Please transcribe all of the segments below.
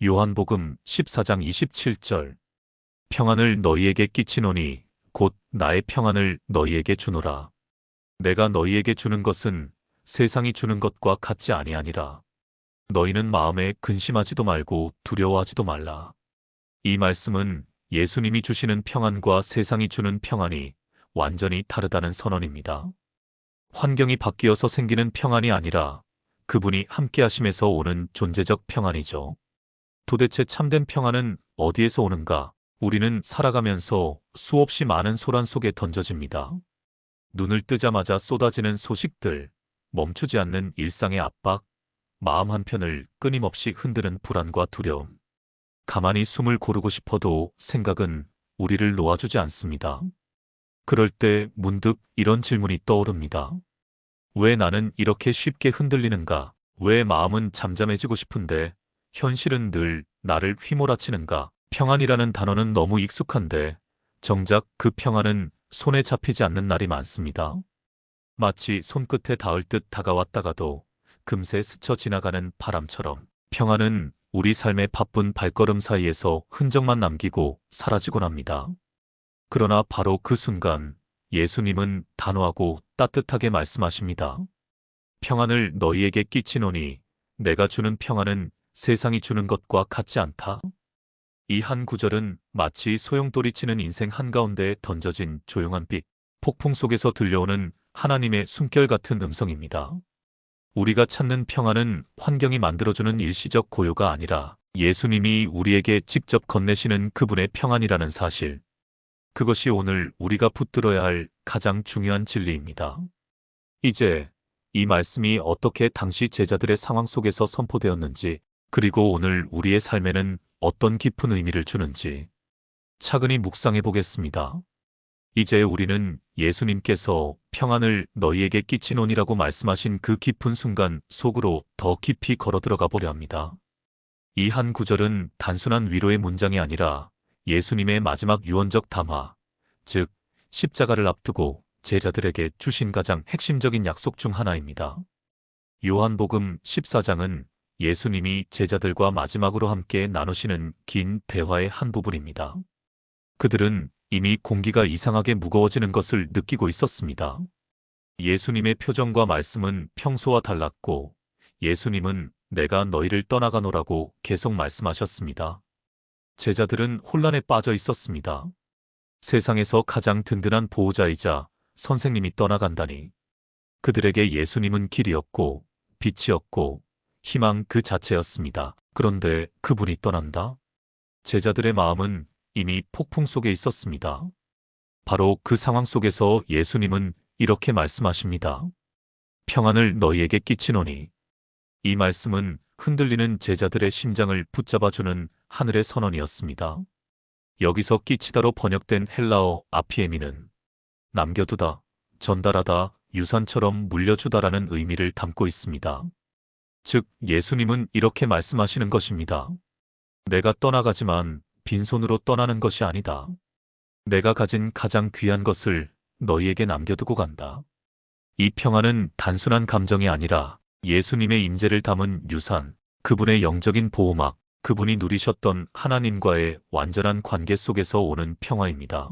요한복음 14장 27절. 평안을 너희에게 끼치노니 곧 나의 평안을 너희에게 주노라. 내가 너희에게 주는 것은 세상이 주는 것과 같지 아니하니라. 너희는 마음에 근심하지도 말고 두려워하지도 말라. 이 말씀은 예수님이 주시는 평안과 세상이 주는 평안이 완전히 다르다는 선언입니다. 환경이 바뀌어서 생기는 평안이 아니라 그분이 함께 하심에서 오는 존재적 평안이죠. 도대체 참된 평안은 어디에서 오는가? 우리는 살아가면서 수없이 많은 소란 속에 던져집니다. 눈을 뜨자마자 쏟아지는 소식들, 멈추지 않는 일상의 압박, 마음 한편을 끊임없이 흔드는 불안과 두려움. 가만히 숨을 고르고 싶어도 생각은 우리를 놓아주지 않습니다. 그럴 때 문득 이런 질문이 떠오릅니다. 왜 나는 이렇게 쉽게 흔들리는가? 왜 마음은 잠잠해지고 싶은데 현실은 늘 나를 휘몰아치는가? 평안이라는 단어는 너무 익숙한데 정작 그 평안은 손에 잡히지 않는 날이 많습니다. 마치 손끝에 닿을 듯 다가왔다가도 금세 스쳐 지나가는 바람처럼 평안은 우리 삶의 바쁜 발걸음 사이에서 흔적만 남기고 사라지곤 합니다. 그러나 바로 그 순간 예수님은 단호하고 따뜻하게 말씀하십니다. 평안을 너희에게 끼치노니 내가 주는 평안은 세상이 주는 것과 같지 않다. 이 한 구절은 마치 소용돌이치는 인생 한가운데에 던져진 조용한 빛, 폭풍 속에서 들려오는 하나님의 숨결 같은 음성입니다. 우리가 찾는 평안은 환경이 만들어주는 일시적 고요가 아니라 예수님이 우리에게 직접 건네시는 그분의 평안이라는 사실. 그것이 오늘 우리가 붙들어야 할 가장 중요한 진리입니다. 이제 이 말씀이 어떻게 당시 제자들의 상황 속에서 선포되었는지, 그리고 오늘 우리의 삶에는 어떤 깊은 의미를 주는지 차근히 묵상해 보겠습니다. 이제 우리는 예수님께서 평안을 너희에게 끼치노니라고 말씀하신 그 깊은 순간 속으로 더 깊이 걸어 들어가 보려 합니다. 이 한 구절은 단순한 위로의 문장이 아니라 예수님의 마지막 유언적 담화, 즉 십자가를 앞두고 제자들에게 주신 가장 핵심적인 약속 중 하나입니다. 요한복음 14장은 예수님이 제자들과 마지막으로 함께 나누시는 긴 대화의 한 부분입니다. 그들은 이미 공기가 이상하게 무거워지는 것을 느끼고 있었습니다. 예수님의 표정과 말씀은 평소와 달랐고 예수님은 내가 너희를 떠나가노라고 계속 말씀하셨습니다. 제자들은 혼란에 빠져 있었습니다. 세상에서 가장 든든한 보호자이자 선생님이 떠나간다니. 그들에게 예수님은 길이었고 빛이었고 희망 그 자체였습니다. 그런데 그분이 떠난다? 제자들의 마음은 이미 폭풍 속에 있었습니다. 바로 그 상황 속에서 예수님은 이렇게 말씀하십니다. 평안을 너희에게 끼치노니. 이 말씀은 흔들리는 제자들의 심장을 붙잡아주는 하늘의 선언이었습니다. 여기서 끼치다로 번역된 헬라어 아피에미는 남겨두다, 전달하다, 유산처럼 물려주다라는 의미를 담고 있습니다. 즉 예수님은 이렇게 말씀하시는 것입니다. 내가 떠나가지만 빈손으로 떠나는 것이 아니다. 내가 가진 가장 귀한 것을 너희에게 남겨두고 간다. 이 평안은 단순한 감정이 아니라 예수님의 임재를 담은 유산, 그분의 영적인 보호막, 그분이 누리셨던 하나님과의 완전한 관계 속에서 오는 평화입니다.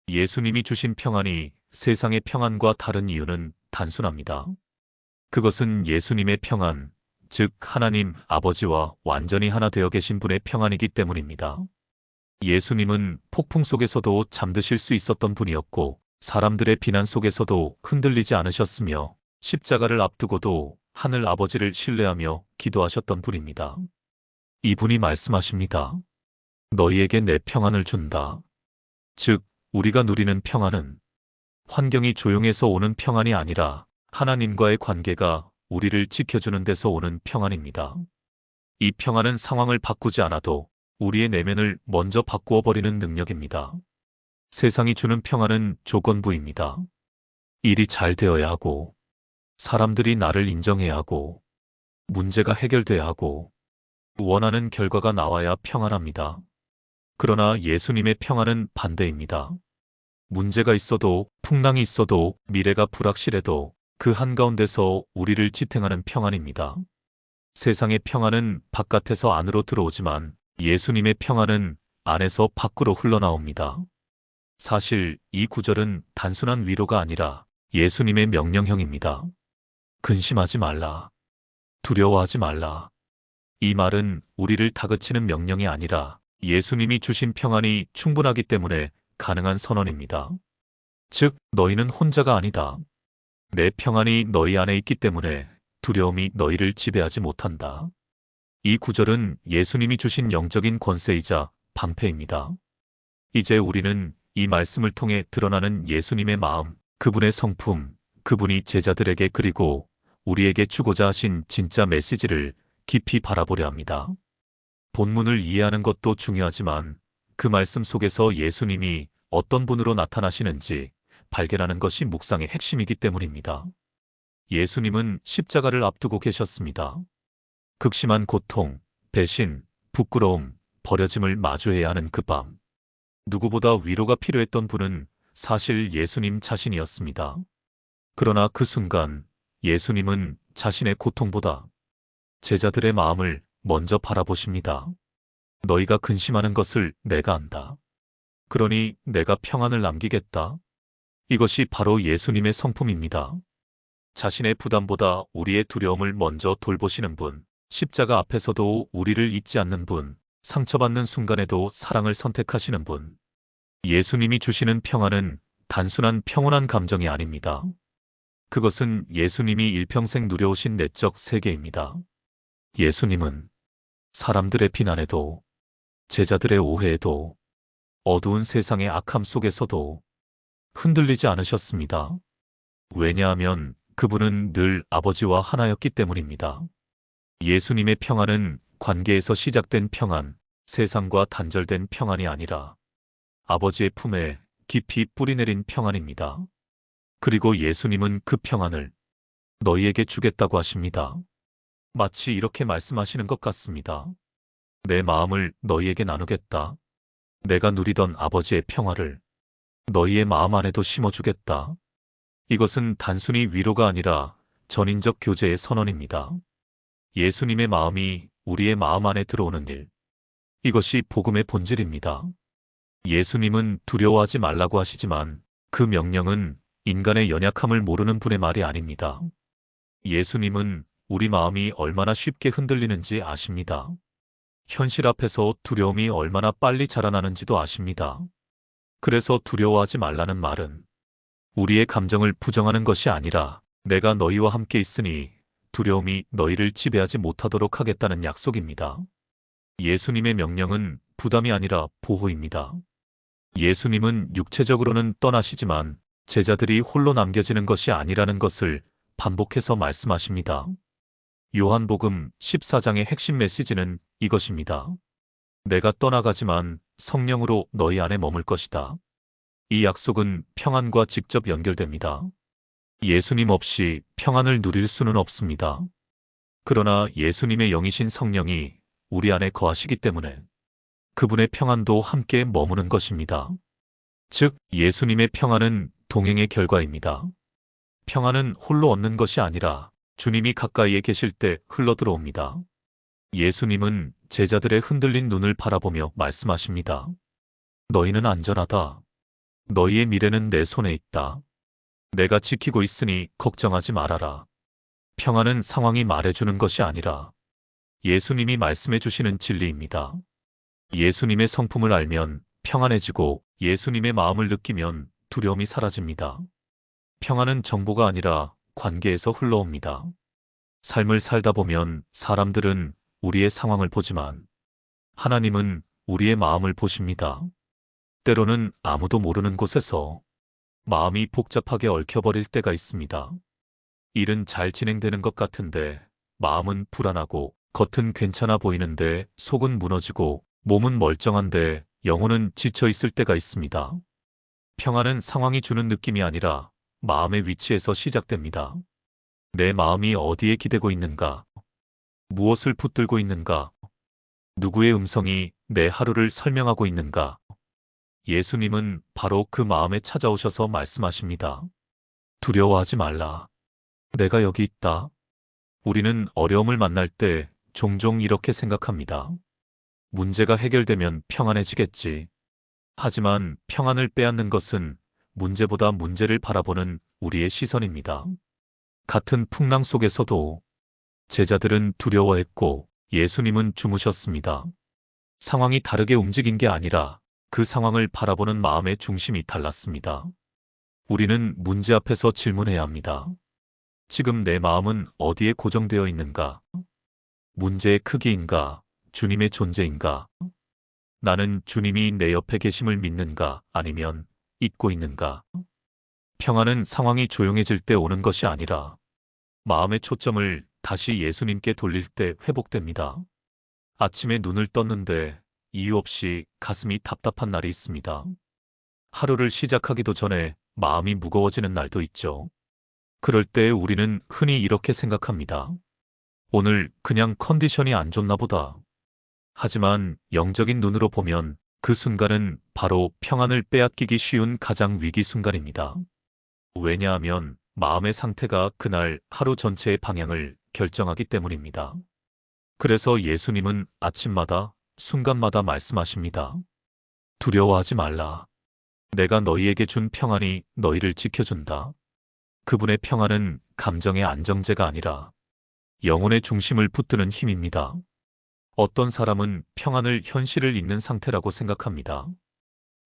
예수님이 주신 평안이 세상의 평안과 다른 이유는 단순합니다. 그것은 예수님의 평안, 즉 하나님 아버지와 완전히 하나 되어 계신 분의 평안이기 때문입니다. 예수님은 폭풍 속에서도 잠드실 수 있었던 분이었고 사람들의 비난 속에서도 흔들리지 않으셨으며 십자가를 앞두고도 하늘 아버지를 신뢰하며 기도하셨던 분입니다. 이분이 말씀하십니다. 너희에게 내 평안을 준다. 즉 우리가 누리는 평안은 환경이 조용해서 오는 평안이 아니라 하나님과의 관계가 우리를 지켜주는 데서 오는 평안입니다. 이 평안은 상황을 바꾸지 않아도 우리의 내면을 먼저 바꾸어 버리는 능력입니다. 세상이 주는 평안은 조건부입니다. 일이 잘 되어야 하고, 사람들이 나를 인정해야 하고, 문제가 해결돼야 하고, 원하는 결과가 나와야 평안합니다. 그러나 예수님의 평안은 반대입니다. 문제가 있어도, 풍랑이 있어도, 미래가 불확실해도 그 한가운데서 우리를 지탱하는 평안입니다. 세상의 평안은 바깥에서 안으로 들어오지만 예수님의 평안은 안에서 밖으로 흘러나옵니다. 사실 이 구절은 단순한 위로가 아니라 예수님의 명령형입니다. 근심하지 말라. 두려워하지 말라. 이 말은 우리를 다그치는 명령이 아니라 예수님이 주신 평안이 충분하기 때문에 가능한 선언입니다. 즉, 너희는 혼자가 아니다. 내 평안이 너희 안에 있기 때문에 두려움이 너희를 지배하지 못한다. 이 구절은 예수님이 주신 영적인 권세이자 방패입니다. 이제 우리는 이 말씀을 통해 드러나는 예수님의 마음, 그분의 성품, 그분이 제자들에게 그리고 우리에게 주고자 하신 진짜 메시지를 깊이 바라보려 합니다. 본문을 이해하는 것도 중요하지만 그 말씀 속에서 예수님이 어떤 분으로 나타나시는지 발견하는 것이 묵상의 핵심이기 때문입니다. 예수님은 십자가를 앞두고 계셨습니다. 극심한 고통, 배신, 부끄러움, 버려짐을 마주해야 하는 그 밤. 누구보다 위로가 필요했던 분은 사실 예수님 자신이었습니다. 그러나 그 순간 예수님은 자신의 고통보다 제자들의 마음을 먼저 바라보십니다. 너희가 근심하는 것을 내가 안다. 그러니 내가 평안을 남기겠다. 이것이 바로 예수님의 성품입니다. 자신의 부담보다 우리의 두려움을 먼저 돌보시는 분, 십자가 앞에서도 우리를 잊지 않는 분, 상처받는 순간에도 사랑을 선택하시는 분. 예수님이 주시는 평안은 단순한 평온한 감정이 아닙니다. 그것은 예수님이 일평생 누려오신 내적 세계입니다. 예수님은 사람들의 비난에도, 제자들의 오해에도, 어두운 세상의 악함 속에서도 흔들리지 않으셨습니다. 왜냐하면 그분은 늘 아버지와 하나였기 때문입니다. 예수님의 평안은 관계에서 시작된 평안, 세상과 단절된 평안이 아니라 아버지의 품에 깊이 뿌리내린 평안입니다. 그리고 예수님은 그 평안을 너희에게 주겠다고 하십니다. 마치 이렇게 말씀하시는 것 같습니다. 내 마음을 너희에게 나누겠다. 내가 누리던 아버지의 평화를 너희의 마음 안에도 심어주겠다. 이것은 단순히 위로가 아니라 전인적 교제의 선언입니다. 예수님의 마음이 우리의 마음 안에 들어오는 일. 이것이 복음의 본질입니다. 예수님은 두려워하지 말라고 하시지만 그 명령은 인간의 연약함을 모르는 분의 말이 아닙니다. 예수님은 우리 마음이 얼마나 쉽게 흔들리는지 아십니다. 현실 앞에서 두려움이 얼마나 빨리 자라나는지도 아십니다. 그래서 두려워하지 말라는 말은 우리의 감정을 부정하는 것이 아니라 내가 너희와 함께 있으니 두려움이 너희를 지배하지 못하도록 하겠다는 약속입니다. 예수님의 명령은 부담이 아니라 보호입니다. 예수님은 육체적으로는 떠나시지만 제자들이 홀로 남겨지는 것이 아니라는 것을 반복해서 말씀하십니다. 요한복음 14장의 핵심 메시지는 이것입니다. 내가 떠나가지만 성령으로 너희 안에 머물 것이다. 이 약속은 평안과 직접 연결됩니다. 예수님 없이 평안을 누릴 수는 없습니다. 그러나 예수님의 영이신 성령이 우리 안에 거하시기 때문에 그분의 평안도 함께 머무는 것입니다. 즉, 예수님의 평안은 동행의 결과입니다. 평안은 홀로 얻는 것이 아니라 주님이 가까이에 계실 때 흘러들어옵니다. 예수님은 제자들의 흔들린 눈을 바라보며 말씀하십니다. 너희는 안전하다. 너희의 미래는 내 손에 있다. 내가 지키고 있으니 걱정하지 말아라. 평안은 상황이 말해주는 것이 아니라 예수님이 말씀해 주시는 진리입니다. 예수님의 성품을 알면 평안해지고 예수님의 마음을 느끼면 두려움이 사라집니다. 평안은 정보가 아니라 관계에서 흘러옵니다. 삶을 살다 보면 사람들은 우리의 상황을 보지만 하나님은 우리의 마음을 보십니다. 때로는 아무도 모르는 곳에서 마음이 복잡하게 얽혀버릴 때가 있습니다. 일은 잘 진행되는 것 같은데 마음은 불안하고 겉은 괜찮아 보이는데 속은 무너지고 몸은 멀쩡한데 영혼은 지쳐 있을 때가 있습니다. 평안은 상황이 주는 느낌이 아니라 마음의 위치에서 시작됩니다. 내 마음이 어디에 기대고 있는가? 무엇을 붙들고 있는가? 누구의 음성이 내 하루를 설명하고 있는가? 예수님은 바로 그 마음에 찾아오셔서 말씀하십니다. 두려워하지 말라. 내가 여기 있다. 우리는 어려움을 만날 때 종종 이렇게 생각합니다. 문제가 해결되면 평안해지겠지. 하지만 평안을 빼앗는 것은 문제보다 문제를 바라보는 우리의 시선입니다. 같은 풍랑 속에서도 제자들은 두려워했고 예수님은 주무셨습니다. 상황이 다르게 움직인 게 아니라 그 상황을 바라보는 마음의 중심이 달랐습니다. 우리는 문제 앞에서 질문해야 합니다. 지금 내 마음은 어디에 고정되어 있는가? 문제의 크기인가? 주님의 존재인가? 나는 주님이 내 옆에 계심을 믿는가? 아니면 잊고 있는가? 평안은 상황이 조용해질 때 오는 것이 아니라 마음의 초점을 다시 예수님께 돌릴 때 회복됩니다. 아침에 눈을 떴는데 이유 없이 가슴이 답답한 날이 있습니다. 하루를 시작하기도 전에 마음이 무거워지는 날도 있죠. 그럴 때 우리는 흔히 이렇게 생각합니다. 오늘 그냥 컨디션이 안 좋나 보다. 하지만 영적인 눈으로 보면 그 순간은 바로 평안을 빼앗기기 쉬운 가장 위기 순간입니다. 왜냐하면 마음의 상태가 그날 하루 전체의 방향을 결정하기 때문입니다. 그래서 예수님은 아침마다 순간마다 말씀하십니다. 두려워하지 말라. 내가 너희에게 준 평안이 너희를 지켜준다. 그분의 평안은 감정의 안정제가 아니라 영혼의 중심을 붙드는 힘입니다. 어떤 사람은 평안을 현실을 잊는 상태라고 생각합니다.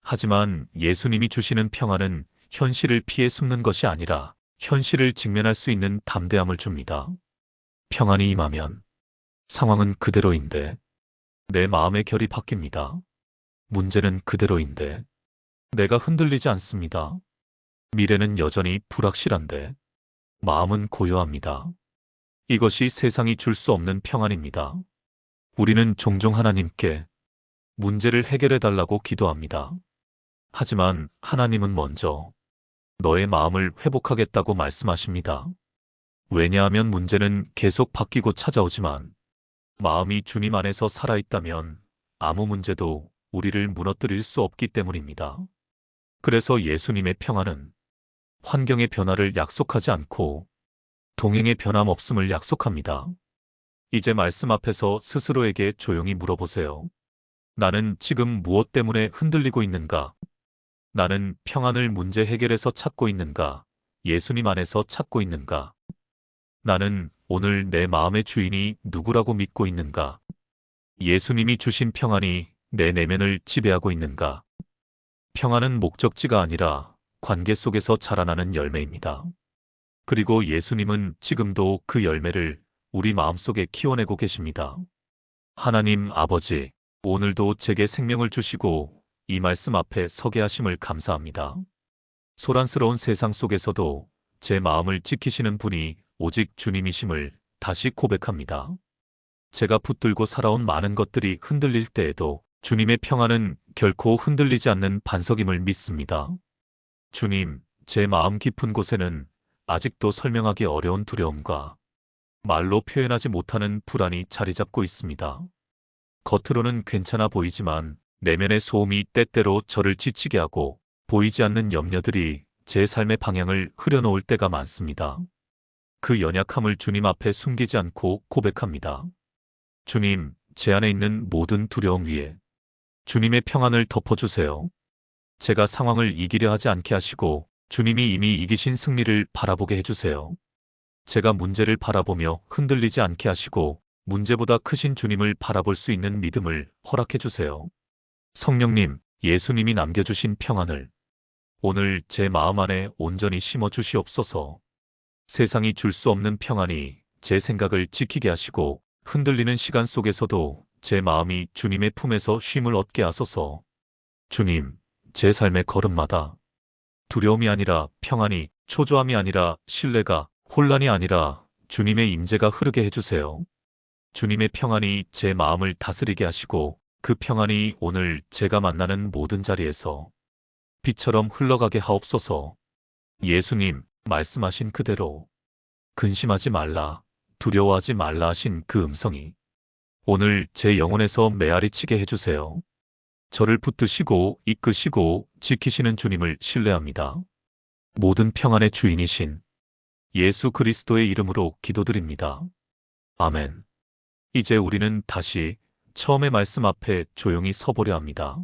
하지만 예수님이 주시는 평안은 현실을 피해 숨는 것이 아니라 현실을 직면할 수 있는 담대함을 줍니다. 평안이 임하면 상황은 그대로인데 내 마음의 결이 바뀝니다. 문제는 그대로인데 내가 흔들리지 않습니다. 미래는 여전히 불확실한데 마음은 고요합니다. 이것이 세상이 줄 수 없는 평안입니다. 우리는 종종 하나님께 문제를 해결해 달라고 기도합니다. 하지만 하나님은 먼저 너의 마음을 회복하겠다고 말씀하십니다. 왜냐하면 문제는 계속 바뀌고 찾아오지만 마음이 주님 안에서 살아있다면 아무 문제도 우리를 무너뜨릴 수 없기 때문입니다. 그래서 예수님의 평안은 환경의 변화를 약속하지 않고 동행의 변함없음을 약속합니다. 이제 말씀 앞에서 스스로에게 조용히 물어보세요. 나는 지금 무엇 때문에 흔들리고 있는가? 나는 평안을 문제 해결에서 찾고 있는가? 예수님 안에서 찾고 있는가? 나는 오늘 내 마음의 주인이 누구라고 믿고 있는가? 예수님이 주신 평안이 내 내면을 지배하고 있는가? 평안은 목적지가 아니라 관계 속에서 자라나는 열매입니다. 그리고 예수님은 지금도 그 열매를 우리 마음속에 키워내고 계십니다. 하나님 아버지, 오늘도 제게 생명을 주시고 이 말씀 앞에 서게 하심을 감사합니다. 소란스러운 세상 속에서도 제 마음을 지키시는 분이 오직 주님이심을 다시 고백합니다. 제가 붙들고 살아온 많은 것들이 흔들릴 때에도 주님의 평안은 결코 흔들리지 않는 반석임을 믿습니다. 주님, 제 마음 깊은 곳에는 아직도 설명하기 어려운 두려움과 말로 표현하지 못하는 불안이 자리 잡고 있습니다. 겉으로는 괜찮아 보이지만 내면의 소음이 때때로 저를 지치게 하고 보이지 않는 염려들이 제 삶의 방향을 흐려놓을 때가 많습니다. 그 연약함을 주님 앞에 숨기지 않고 고백합니다. 주님, 제 안에 있는 모든 두려움 위에 주님의 평안을 덮어주세요. 제가 상황을 이기려 하지 않게 하시고 주님이 이미 이기신 승리를 바라보게 해주세요. 제가 문제를 바라보며 흔들리지 않게 하시고 문제보다 크신 주님을 바라볼 수 있는 믿음을 허락해 주세요. 성령님, 예수님이 남겨주신 평안을 오늘 제 마음 안에 온전히 심어 주시옵소서. 세상이 줄 수 없는 평안이 제 생각을 지키게 하시고 흔들리는 시간 속에서도 제 마음이 주님의 품에서 쉼을 얻게 하소서. 주님, 제 삶의 걸음마다 두려움이 아니라 평안이, 초조함이 아니라 신뢰가, 혼란이 아니라 주님의 임재가 흐르게 해주세요. 주님의 평안이 제 마음을 다스리게 하시고 그 평안이 오늘 제가 만나는 모든 자리에서 빛처럼 흘러가게 하옵소서. 예수님, 말씀하신 그대로 근심하지 말라, 두려워하지 말라 하신 그 음성이 오늘 제 영혼에서 메아리치게 해주세요. 저를 붙드시고 이끄시고 지키시는 주님을 신뢰합니다. 모든 평안의 주인이신 예수 그리스도의 이름으로 기도드립니다. 아멘. 이제 우리는 다시 처음의 말씀 앞에 조용히 서보려 합니다.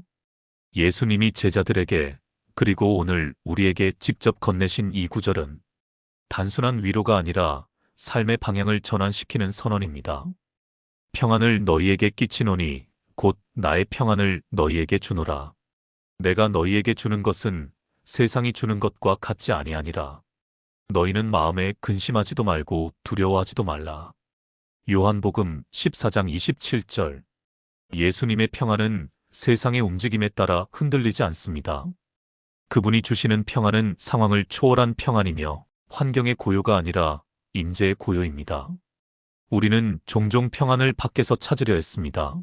예수님이 제자들에게 그리고 오늘 우리에게 직접 건네신 이 구절은 단순한 위로가 아니라 삶의 방향을 전환시키는 선언입니다. 평안을 너희에게 끼치노니 곧 나의 평안을 너희에게 주노라. 내가 너희에게 주는 것은 세상이 주는 것과 같지 아니하니라. 너희는 마음에 근심하지도 말고 두려워하지도 말라. 요한복음 14장 27절. 예수님의 평안은 세상의 움직임에 따라 흔들리지 않습니다. 그분이 주시는 평안은 상황을 초월한 평안이며 환경의 고요가 아니라 임재의 고요입니다. 우리는 종종 평안을 밖에서 찾으려 했습니다.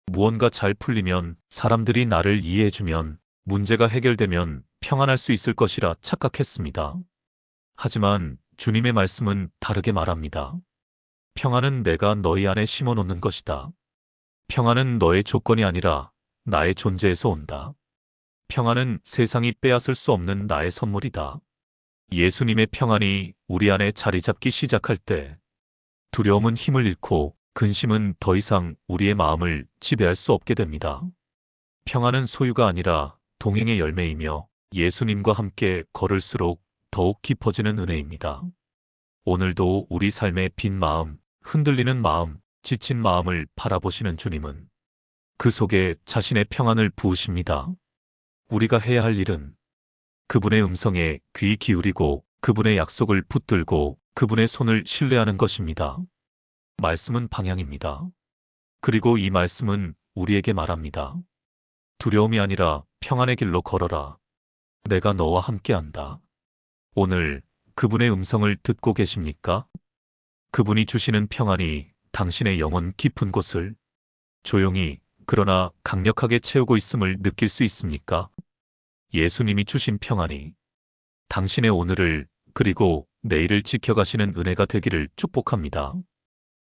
무언가 잘 풀리면, 사람들이 나를 이해해주면, 문제가 해결되면 평안할 수 있을 것이라 착각했습니다. 하지만 주님의 말씀은 다르게 말합니다. 평안은 내가 너희 안에 심어놓는 것이다. 평안은 너의 조건이 아니라 나의 존재에서 온다. 평안은 세상이 빼앗을 수 없는 나의 선물이다. 예수님의 평안이 우리 안에 자리 잡기 시작할 때 두려움은 힘을 잃고 근심은 더 이상 우리의 마음을 지배할 수 없게 됩니다. 평안은 소유가 아니라 동행의 열매이며 예수님과 함께 걸을수록 더욱 깊어지는 은혜입니다. 오늘도 우리 삶의 빈 마음, 흔들리는 마음, 지친 마음을 바라보시는 주님은 그 속에 자신의 평안을 부으십니다. 우리가 해야 할 일은 그분의 음성에 귀 기울이고 그분의 약속을 붙들고 그분의 손을 신뢰하는 것입니다. 말씀은 방향입니다. 그리고 이 말씀은 우리에게 말합니다. 두려움이 아니라 평안의 길로 걸어라. 내가 너와 함께한다. 오늘 그분의 음성을 듣고 계십니까? 그분이 주시는 평안이 당신의 영혼 깊은 곳을 조용히 그러나 강력하게 채우고 있음을 느낄 수 있습니까? 예수님이 주신 평안이 당신의 오늘을 그리고 내일을 지켜가시는 은혜가 되기를 축복합니다.